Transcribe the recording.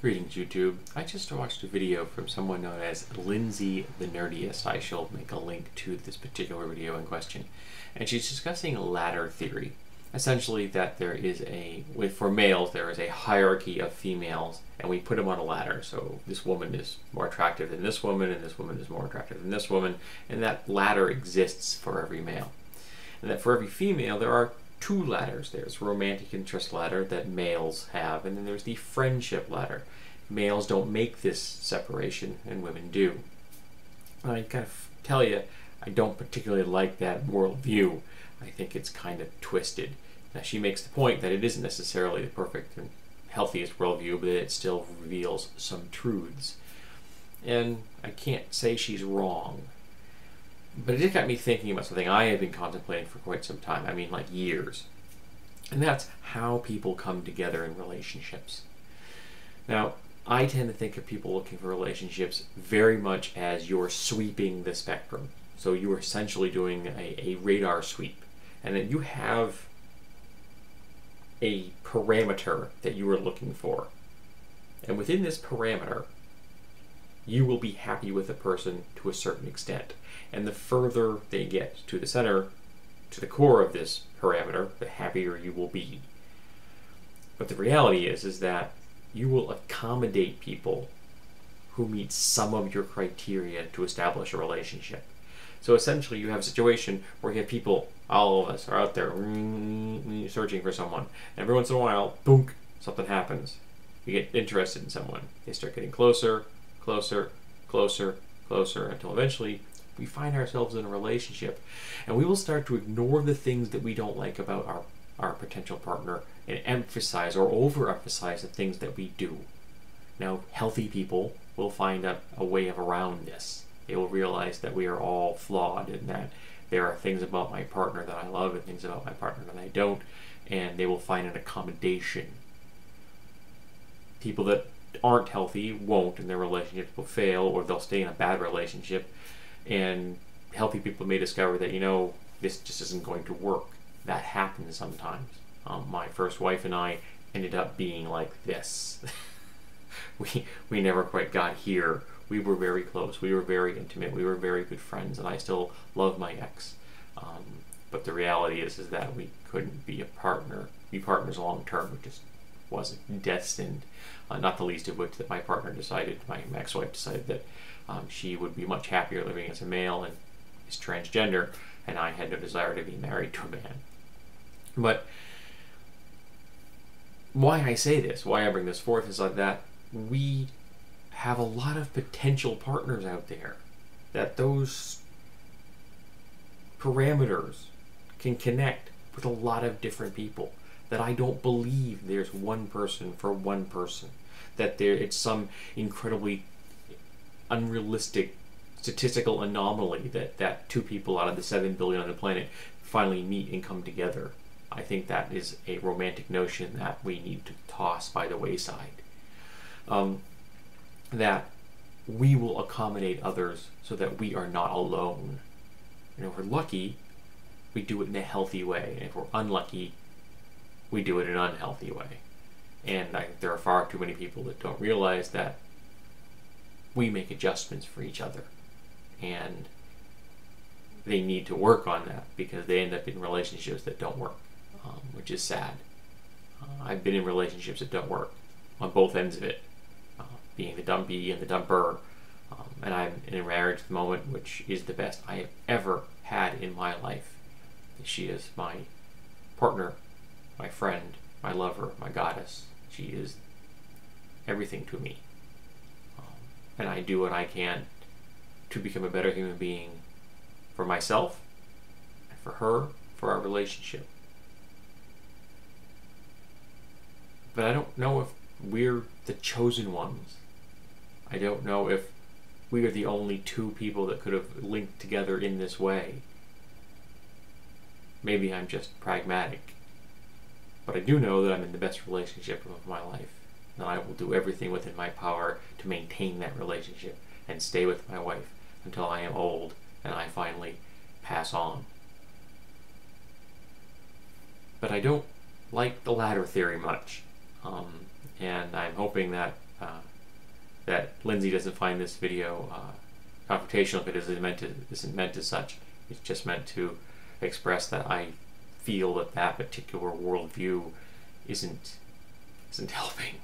Greetings, YouTube. I just watched a video from someone known as LindseytheNerdiest. I shall make a link to this particular video in question. And she's discussing ladder theory. Essentially that there is for males, there is a hierarchy of females, and we put them on a ladder. So this woman is more attractive than this woman, and this woman is more attractive than this woman, and that ladder exists for every male. And that for every female, there are two ladders. There's a romantic interest ladder that males have, and then there's the friendship ladder. Males don't make this separation, and women do. I kind of tell you, I don't particularly like that worldview. I think it's kind of twisted. Now, she makes the point that it isn't necessarily the perfect and healthiest worldview, but it still reveals some truths. And I can't say she's wrong. But it just got me thinking about something I have been contemplating for quite some time. I mean, like years. And that's how people come together in relationships. Now, I tend to think of people looking for relationships very much as you're sweeping the spectrum. So you're essentially doing a radar sweep. And then you have a parameter that you are looking for. And within this parameter, you will be happy with a person to a certain extent. And the further they get to the center, to the core of this parameter, the happier you will be. But the reality is that you will accommodate people who meet some of your criteria to establish a relationship. So essentially you have a situation where you have people, all of us are out there searching for someone. And every once in a while, boom, something happens. You get interested in someone. They start getting closer, closer, closer, closer, until eventually we find ourselves in a relationship. And we will start to ignore the things that we don't like about our potential partner and emphasize or overemphasize the things that we do. Now, healthy people will find a way of around this. They will realize that we are all flawed and that there are things about my partner that I love and things about my partner that I don't, and they will find an accommodation. People that aren't healthy won't, and their relationships will fail, or they'll stay in a bad relationship. And healthy people may discover that, this just isn't going to work. That happens sometimes. My first wife and I ended up being like this. we never quite got here. We were very close. We were very intimate. We were very good friends, and I still love my ex. But the reality is that we couldn't be partners long term. It just wasn't destined. Not the least of which that my ex-wife decided that she would be much happier living as a male and is transgender, and I had no desire to be married to a man. But why I say this, why I bring this forth, is like that we have a lot of potential partners out there, that those parameters can connect with a lot of different people, that I don't believe there's one person for one person, that it's some incredibly unrealistic statistical anomaly that two people out of the 7 billion on the planet finally meet and come together. I think that is a romantic notion that we need to toss by the wayside. That we will accommodate others so that we are not alone. And if we're lucky, we do it in a healthy way. And if we're unlucky, we do it in an unhealthy way. And I think there are far too many people that don't realize that we make adjustments for each other. And they need to work on that because they end up in relationships that don't work, which is sad. I've been in relationships that don't work on both ends of it, being the dumpy and the dumper. And I'm in a marriage at the moment which is the best I have ever had in my life. She is my partner, my friend, my lover, my goddess. She is everything to me. And I do what I can to become a better human being for myself and for her, for our relationship. But I don't know if we're the chosen ones. I don't know if we are the only two people that could have linked together in this way. Maybe I'm just pragmatic. But I do know that I'm in the best relationship of my life. And I will do everything within my power to maintain that relationship and stay with my wife until I am old and I finally pass on. But I don't like the ladder theory much. And I'm hoping that that Lindsey doesn't find this video confrontational if it isn't meant as such. It's just meant to express that I feel that particular worldview isn't helping.